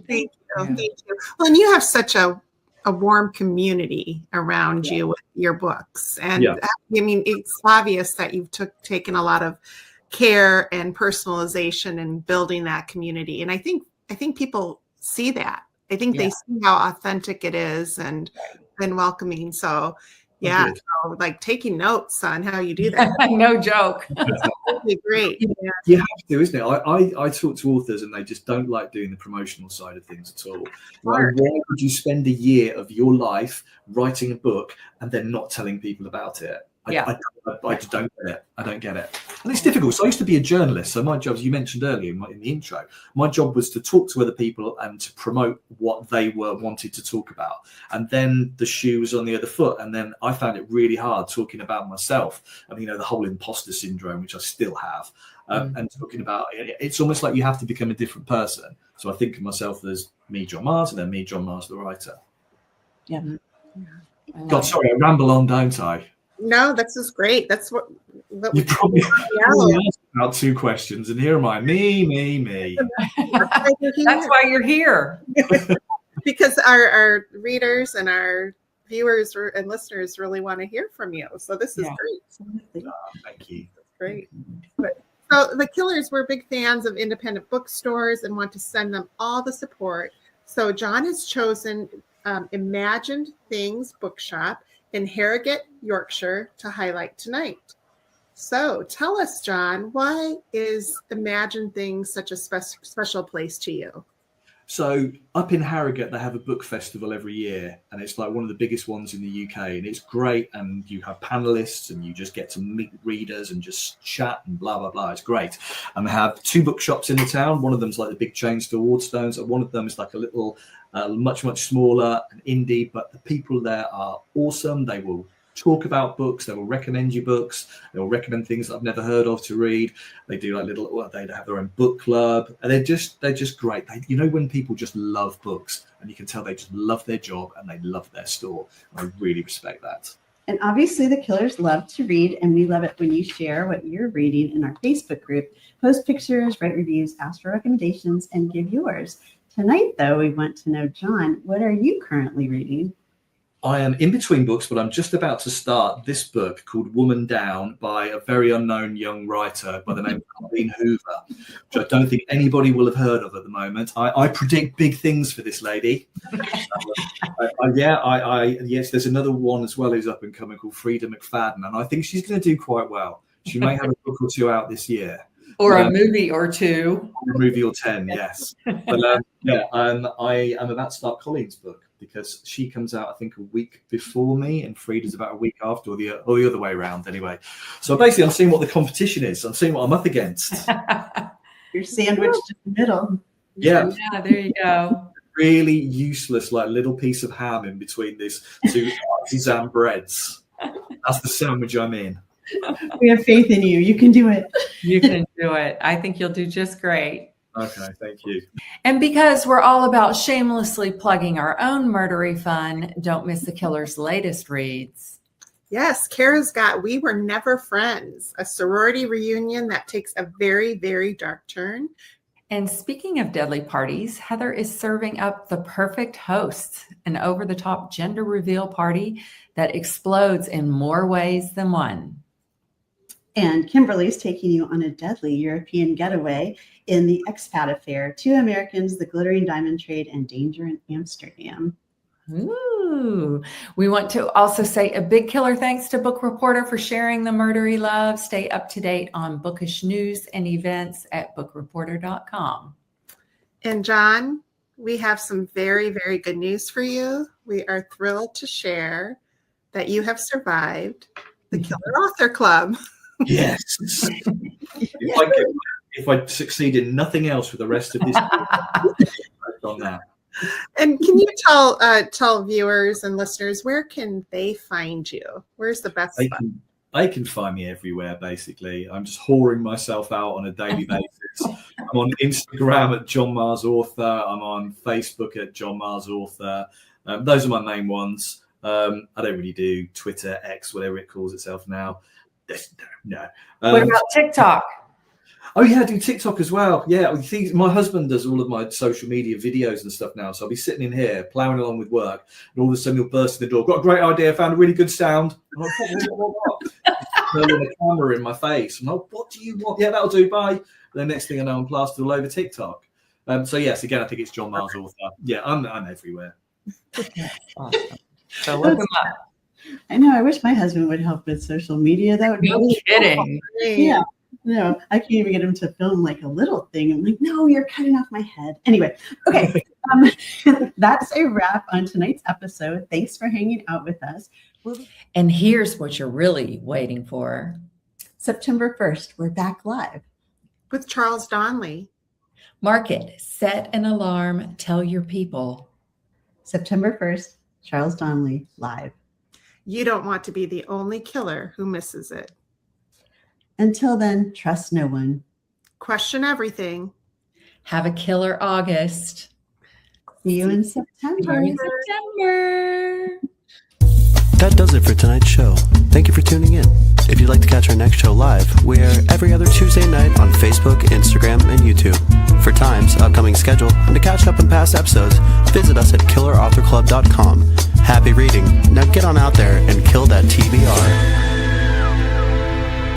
Thank you. Well, and you have such a warm community around you with your books, and I mean, it's obvious that you've taken a lot of care and personalization in building that community. And I think people see that. I think they see how authentic it is and welcoming. So. Yeah, so taking notes on how you do that. No joke. That'd be great. You have to, isn't it? I talk to authors and they just don't like doing the promotional side of things at all. Why would you spend a year of your life writing a book and then not telling people about it? I just don't get it. I don't get it. And it's difficult. So I used to be a journalist. So my job, as you mentioned earlier in the intro, my job was to talk to other people and to promote what they wanted to talk about. And then the shoe was on the other foot. And then I found it really hard talking about myself. I mean, the whole imposter syndrome, which I still have. And talking about it's almost like you have to become a different person. So I think of myself as me, John Marrs, and then me, John Marrs, the writer. Yeah. God, sorry, I ramble on, don't I? No, this is great. That's what you probably asked about 2 questions, and here am I, me. That's why you're here. Because our readers and our viewers and listeners really want to hear from you. So this is great. Thank you. That's great. So the Killers, we're big fans of independent bookstores and want to send them all the support. So John has chosen Imagined Things Bookshop in Harrogate, Yorkshire, to highlight tonight. So tell us, John, why is Imagined Things such a special place to you? So up in Harrogate, they have a book festival every year, and it's like one of the biggest ones in the UK, and it's great. And you have panelists, and you just get to meet readers and just chat and blah, blah, blah. It's great. And they have 2 bookshops in the town. One of them's like the big chain store, Waterstones, and one of them is like a little, much, much smaller and indie, but the people there are awesome. They will talk about books, they will recommend you books, they will recommend things that I've never heard of to read. They do like they have their own book club, and they're just great. You know, when people just love books, and you can tell they just love their job and they love their store. I really respect that. And obviously the Killers love to read, and we love it when you share what you're reading in our Facebook group, post pictures, write reviews, ask for recommendations, and give yours. Tonight, though, we want to know, John, what are you currently reading? I am in between books, but I'm just about to start this book called Woman Down by a very unknown young writer by the name of Colleen Hoover, which I don't think anybody will have heard of at the moment. I predict big things for this lady. Yes, there's another one as well who's up and coming called Frida McFadden, and I think she's going to do quite well. She may have a book or 2 out this year. Or a movie or 2. A movie or 10, yes. But I am about to start Colleen's book, because she comes out, I think, a week before me, and Frida's about a week after, or the other way around anyway. So basically, I'm seeing what the competition is. I'm seeing what I'm up against. You're sandwiched in the middle. Yeah, There you go. Really useless, like little piece of ham in between these 2 artisan breads. That's the sandwich I'm in. We have faith in you. You can do it. You can do it. I think you'll do just great. Okay, thank you. And because we're all about shamelessly plugging our own murdery fun, don't miss the Killers' latest reads. Yes, Kara's got We Were Never Friends, a sorority reunion that takes a very, very dark turn. And speaking of deadly parties, Heather is serving up the perfect host, an over-the-top gender reveal party that explodes in more ways than one. And Kimberly's taking you on a deadly European getaway in the expat affair, 2 Americans, the glittering diamond trade, and danger in Amsterdam. Ooh. We want to also say a big killer thanks to Book Reporter for sharing the murder he loves. Stay up to date on bookish news and events at bookreporter.com. And John, we have some very, very good news for you. We are thrilled to share that you have survived the Killer Author Club. Yes. If I succeed in nothing else for the rest of this on that. And can you tell viewers and listeners, where can they find you? Where's the best spot? They can find me everywhere, basically. I'm just whoring myself out on a daily basis. I'm on Instagram at John Marrs Author. I'm on Facebook at John Marrs Author. Those are my main ones. I don't really do Twitter, X, whatever it calls itself now. No. What about TikTok? Oh yeah, I do TikTok as well. Yeah, my husband does all of my social media videos and stuff now. So I'll be sitting in here plowing along with work, and all of a sudden he'll burst in the door. Got a great idea, found a really good sound. I'm like, what? Turning the camera in my face. I'm like, what do you want? Yeah, that'll do. Bye. The next thing I know, I'm plastered all over TikTok. So yes, again, I think it's John Marrs Author. Yeah, I'm everywhere. Awesome. So look him up. I know. I wish my husband would help with social media. That would be No kidding. Yeah. No, I can't even get him to film like a little thing. I'm like, no, you're cutting off my head. Anyway, okay. That's a wrap on tonight's episode. Thanks for hanging out with us. And here's what you're really waiting for. September 1st, we're back live. With Charles Donnelly. Mark it. Set an alarm. Tell your people. September 1st, Charles Donnelly live. You don't want to be the only killer who misses it. Until then, trust no one. Question everything. Have a killer August. See you in September. That does it for tonight's show. Thank you for tuning in. If you'd like to catch our next show live, we're every other Tuesday night on Facebook, Instagram, and YouTube. For times, upcoming schedule, and to catch up on past episodes, visit us at killerauthorclub.com. Happy reading. Now get on out there and kill that TBR.